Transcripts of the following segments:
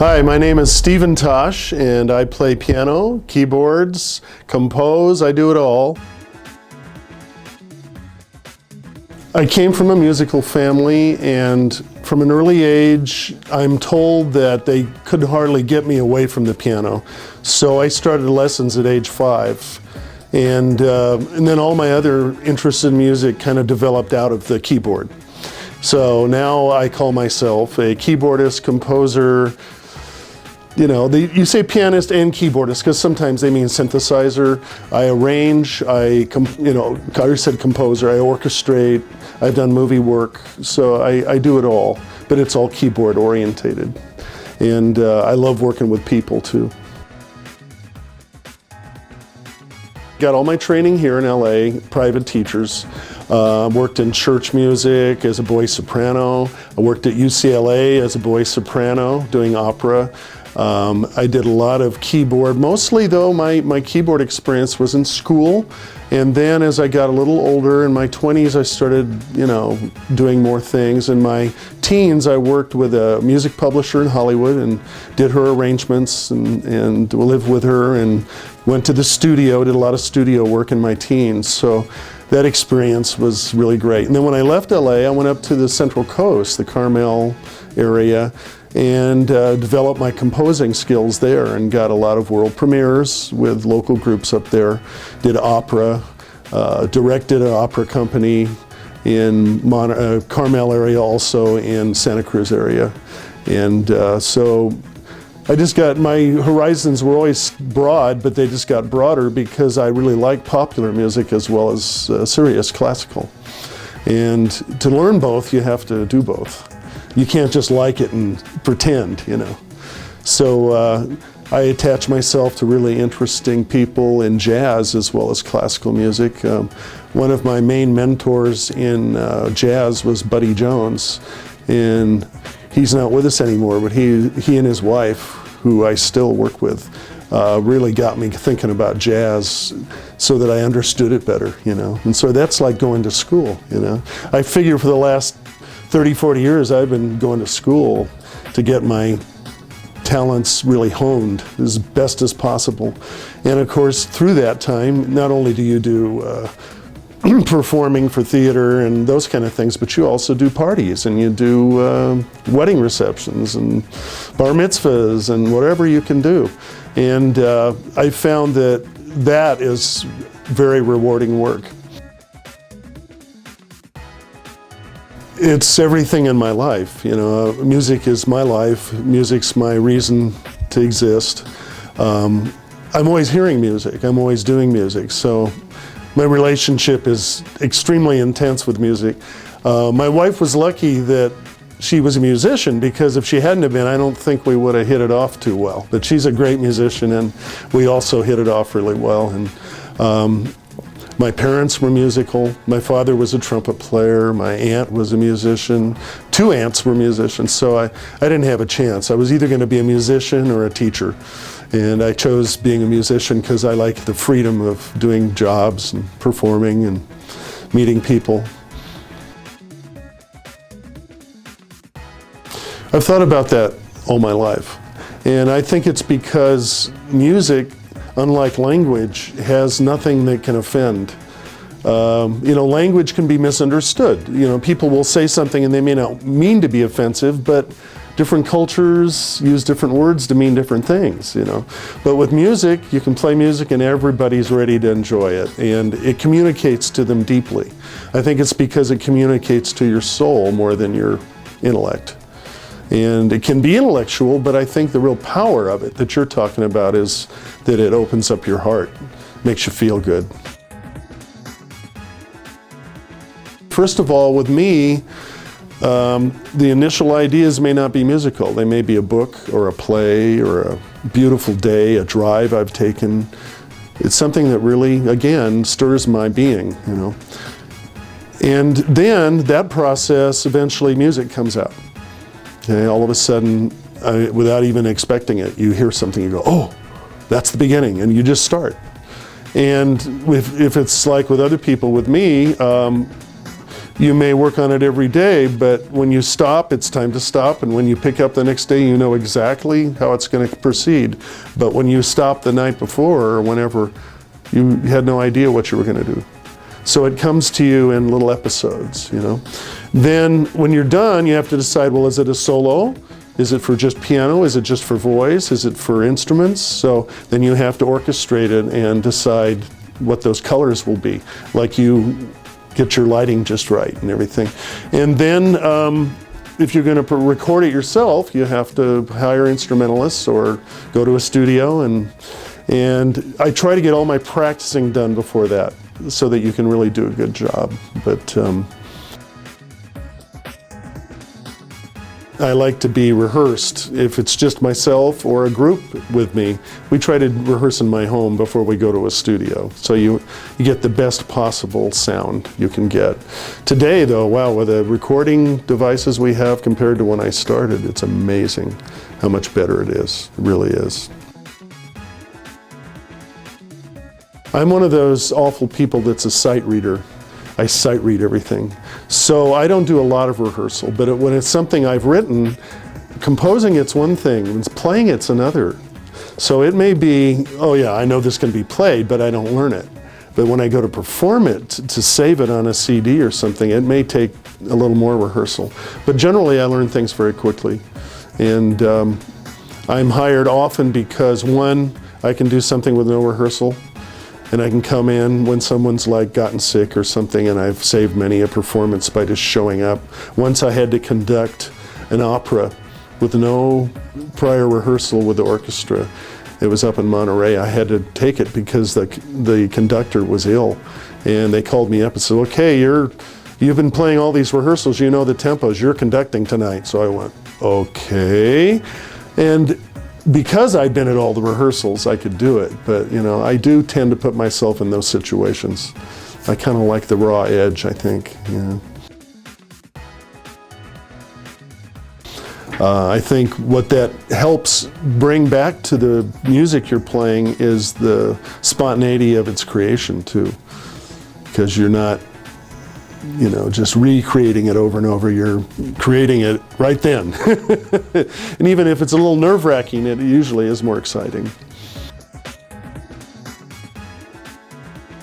Hi, my name is Stephen Tosh, and I play piano, keyboards, compose, I do it all. I came from a musical family, and from an early age, I'm told that they could hardly get me away from the piano. So I started lessons at age 5. And then all my other interests in music kind of developed out of the keyboard. So now I call myself a keyboardist, composer. You know, you say pianist and keyboardist because sometimes they mean synthesizer. I arrange, I said composer, I orchestrate, I've done movie work, so I do it all, but it's all keyboard orientated. And I love working with people too. Got all my training here in LA, private teachers. Worked in church music as a boy soprano. I worked at UCLA as a boy soprano doing opera. I did a lot of keyboard. Mostly though, my keyboard experience was in school. And then as I got a little older, in my 20s, I started, doing more things. In my teens, I worked with a music publisher in Hollywood and did her arrangements and lived with her and went to the studio, did a lot of studio work in my teens. So that experience was really great. And then when I left LA, I went up to the Central Coast, the Carmel area, and developed my composing skills there and got a lot of world premieres with local groups up there. Did opera, directed an opera company in Carmel area, also in Santa Cruz area. And so I just got, my horizons were always broad, but they just got broader because I really like popular music as well as serious classical. And to learn both, you have to do both. You can't just like it and pretend, So I attach myself to really interesting people in jazz as well as classical music. One of my main mentors in jazz was Buddy Jones, and he's not with us anymore, but he and his wife, who I still work with, really got me thinking about jazz so that I understood it better, And so that's like going to school, I figure for the last 30, 40 years I've been going to school to get my talents really honed as best as possible. And of course, through that time, not only do you do performing for theater and those kind of things, but you also do parties and you do wedding receptions and bar mitzvahs and whatever you can do. And I found that is very rewarding work. It's everything in my life, music is my life, music's my reason to exist. I'm always hearing music, I'm always doing music, so my relationship is extremely intense with music. My wife was lucky that she was a musician, because if she hadn't have been, I don't think we would have hit it off too well. But she's a great musician, and we also hit it off really well. And my parents were musical. My father was a trumpet player. My aunt was a musician. 2 aunts were musicians, so I didn't have a chance. I was either going to be a musician or a teacher. And I chose being a musician because I like the freedom of doing jobs and performing and meeting people. I've thought about that all my life. And I think it's because music, unlike language, has nothing that can offend. Language can be misunderstood. People will say something and they may not mean to be offensive, but different cultures use different words to mean different things, But with music, you can play music and everybody's ready to enjoy it, and it communicates to them deeply. I think it's because it communicates to your soul more than your intellect. And it can be intellectual, but I think the real power of it that you're talking about is that it opens up your heart, makes you feel good. First of all, with me, the initial ideas may not be musical. They may be a book or a play or a beautiful day, a drive I've taken. It's something that really, again, stirs my being, And then that process, eventually music comes out. Okay, all of a sudden, without even expecting it, you hear something, you go, oh, that's the beginning, and you just start. And if it's like with other people, with me, you may work on it every day, but when you stop, it's time to stop, and when you pick up the next day, you know exactly how it's going to proceed. But when you stop the night before or whenever, you had no idea what you were going to do. So it comes to you in little episodes, you know. Then when you're done, you have to decide, well, is it a solo? Is it for just piano? Is it just for voice? Is it for instruments? So then you have to orchestrate it and decide what those colors will be. Like you get your lighting just right and everything. And then if you're going to record it yourself, you have to hire instrumentalists or go to a studio. And I try to get all my practicing done before that so that you can really do a good job. But I like to be rehearsed. If it's just myself or a group with me, we try to rehearse in my home before we go to a studio. So you get the best possible sound you can get. Today though, wow, with the recording devices we have compared to when I started, it's amazing how much better it is. It really is. I'm one of those awful people that's a sight reader. I sight read everything. So I don't do a lot of rehearsal, but when it's something I've written, composing it's one thing, when it's playing it's another. So it may be, oh yeah, I know this can be played, but I don't learn it. But when I go to perform it, to save it on a CD or something, it may take a little more rehearsal. But generally I learn things very quickly. And I'm hired often because, one, I can do something with no rehearsal. And I can come in when someone's like gotten sick or something, and I've saved many a performance by just showing up. Once I had to conduct an opera with no prior rehearsal with the orchestra. It was up in Monterey. I had to take it because the conductor was ill. And they called me up and said, okay, you've been playing all these rehearsals, you know the tempos, you're conducting tonight. So I went, okay. And because I'd been at all the rehearsals, I could do it, but you know, I do tend to put myself in those situations. I kind of like the raw edge, I think. Yeah. I think what that helps bring back to the music you're playing is the spontaneity of its creation too, because you're not, you know, just recreating it over and over, you're creating it right then. And even if it's a little nerve-wracking, it usually is more exciting.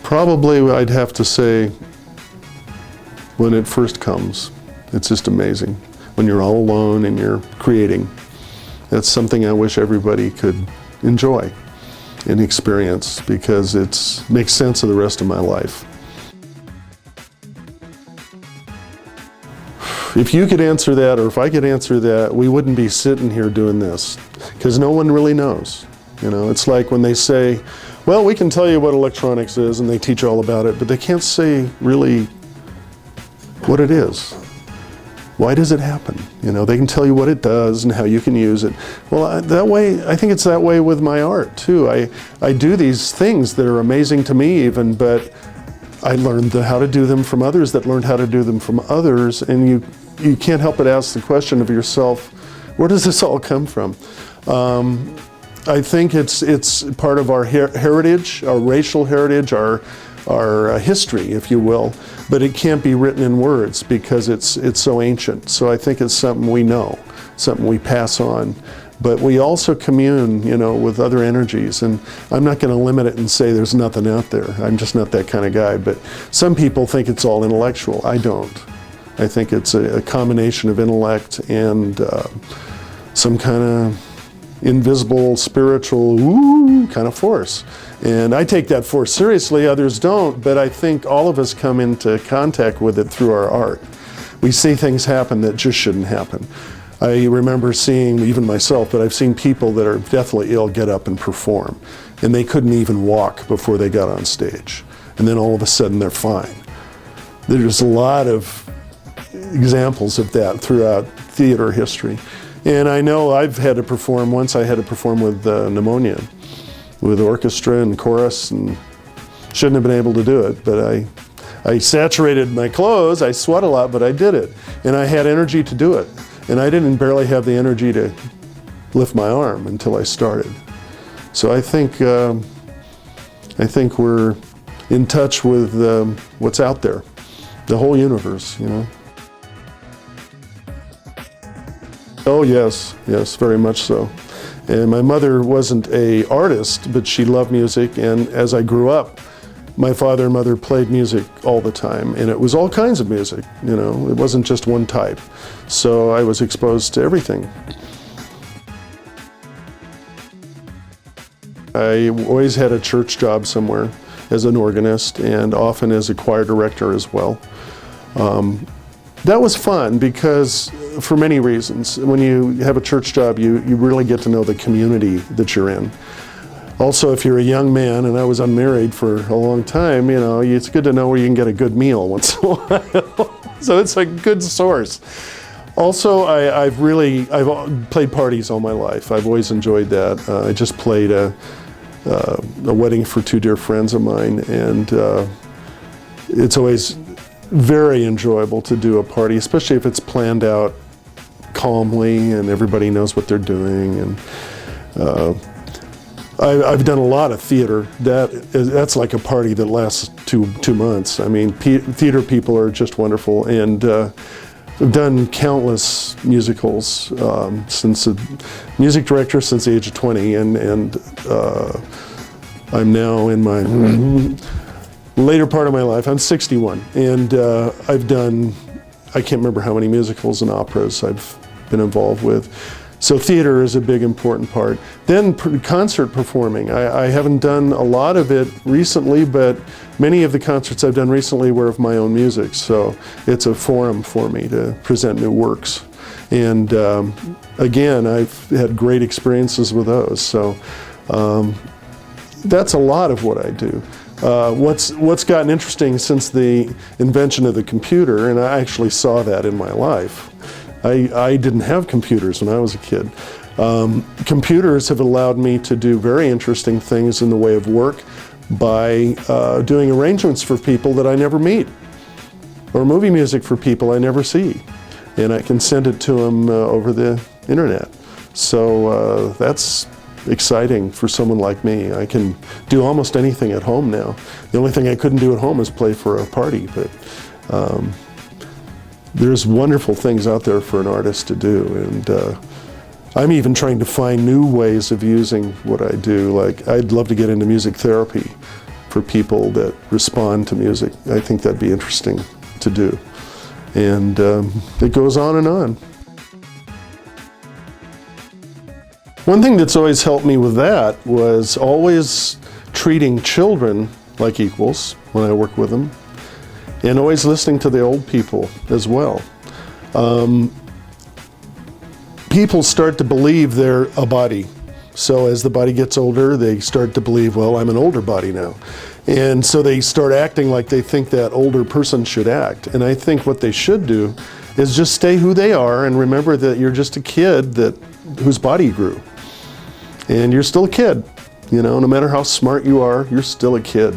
Probably I'd have to say when it first comes, it's just amazing. When you're all alone and you're creating. That's something I wish everybody could enjoy and experience because it makes sense of the rest of my life. If you could answer that, or if I could answer that, we wouldn't be sitting here doing this, because no one really knows. You know, it's like when they say, well, we can tell you what electronics is, and they teach all about it, but they can't say really what it is. Why does it happen? You know, they can tell you what it does and how you can use it. Well, that way, I think it's that way with my art too. I do these things that are amazing to me even, but I learned how to do them from others that learned how to do them from others, and you can't help but ask the question of yourself, where does this all come from? I think it's part of our heritage, our racial heritage, our history, if you will, but it can't be written in words because it's so ancient. So I think it's something we know, something we pass on. But we also commune, you know, with other energies, and I'm not going to limit it and say there's nothing out there. I'm just not that kind of guy. But some people think it's all intellectual. I don't. I think it's a combination of intellect and some kind of invisible, spiritual, kind of force. And I take that force seriously, others don't, but I think all of us come into contact with it through our art. We see things happen that just shouldn't happen. I remember seeing, even myself, but I've seen people that are deathly ill get up and perform, and they couldn't even walk before they got on stage. And then all of a sudden they're fine. There's a lot of examples of that throughout theater history. And I know I've had to perform, once I had to perform with pneumonia, with orchestra and chorus, and shouldn't have been able to do it, but I saturated my clothes, I sweat a lot, but I did it. And I had energy to do it. And I didn't barely have the energy to lift my arm until I started. So I think we're in touch with what's out there. the whole universe, you know. Oh yes, yes, very much so. And my mother wasn't an artist, but she loved music, and as I grew up, my father and mother played music all the time, and it was all kinds of music, you know, it wasn't just one type. So I was exposed to everything. I always had a church job somewhere as an organist, and often as a choir director as well. That was fun because, for many reasons, when you have a church job, you really get to know the community that you're in. Also, if you're a young man, and I was unmarried for a long time, you know, it's good to know where you can get a good meal once in a while. So it's a good source. Also, I've played parties all my life. I've always enjoyed that. I just played a wedding for two dear friends of mine, and it's always very enjoyable to do a party, especially if it's planned out calmly and everybody knows what they're doing. And I've done a lot of theater. That's like a party that lasts two months. I mean, theater people are just wonderful, and I've done countless musicals since a music director since the age of 20, and I'm now in my later part of my life. I'm 61, and I've done, I can't remember how many musicals and operas I've been involved with. So theater is a big important part. Then concert performing. I haven't done a lot of it recently, but many of the concerts I've done recently were of my own music. So it's a forum for me to present new works. And again, I've had great experiences with those. So that's a lot of what I do. What's gotten interesting since the invention of the computer, and I actually saw that in my life. I didn't have computers when I was a kid. Computers have allowed me to do very interesting things in the way of work by doing arrangements for people that I never meet, or movie music for people I never see, and I can send it to them over the internet. So that's exciting for someone like me. I can do almost anything at home now. The only thing I couldn't do at home is play for a party, but there's wonderful things out there for an artist to do, and I'm even trying to find new ways of using what I do. Like, I'd love to get into music therapy for people that respond to music. I think that'd be interesting to do, and it goes on and on. One thing that's always helped me with that was always treating children like equals when I work with them, and always listening to the old people as well. People start to believe they're a body. So as the body gets older, they start to believe, well, I'm an older body now. And so they start acting like they think that older person should act. And I think what they should do is just stay who they are and remember that you're just a kid whose body grew. And you're still a kid. You know, no matter how smart you are, you're still a kid.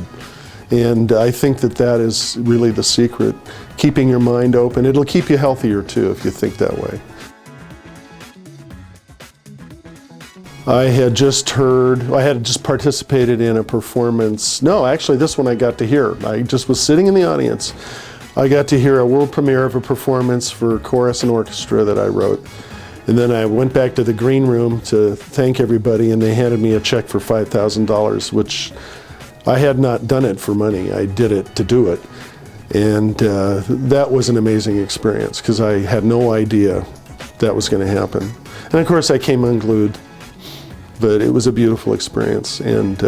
And I think that is really the secret, keeping your mind open. It'll keep you healthier too if you think that way. I had just participated in a performance. No, actually this one I got to hear. I just was sitting in the audience. I got to hear a world premiere of a performance for chorus and orchestra that I wrote. And then I went back to the green room to thank everybody, and they handed me a check for $5,000, which I had not done it for money. I did it to do it. And that was an amazing experience because I had no idea that was going to happen. And of course I came unglued, but it was a beautiful experience. And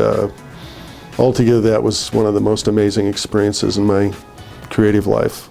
altogether that was one of the most amazing experiences in my creative life.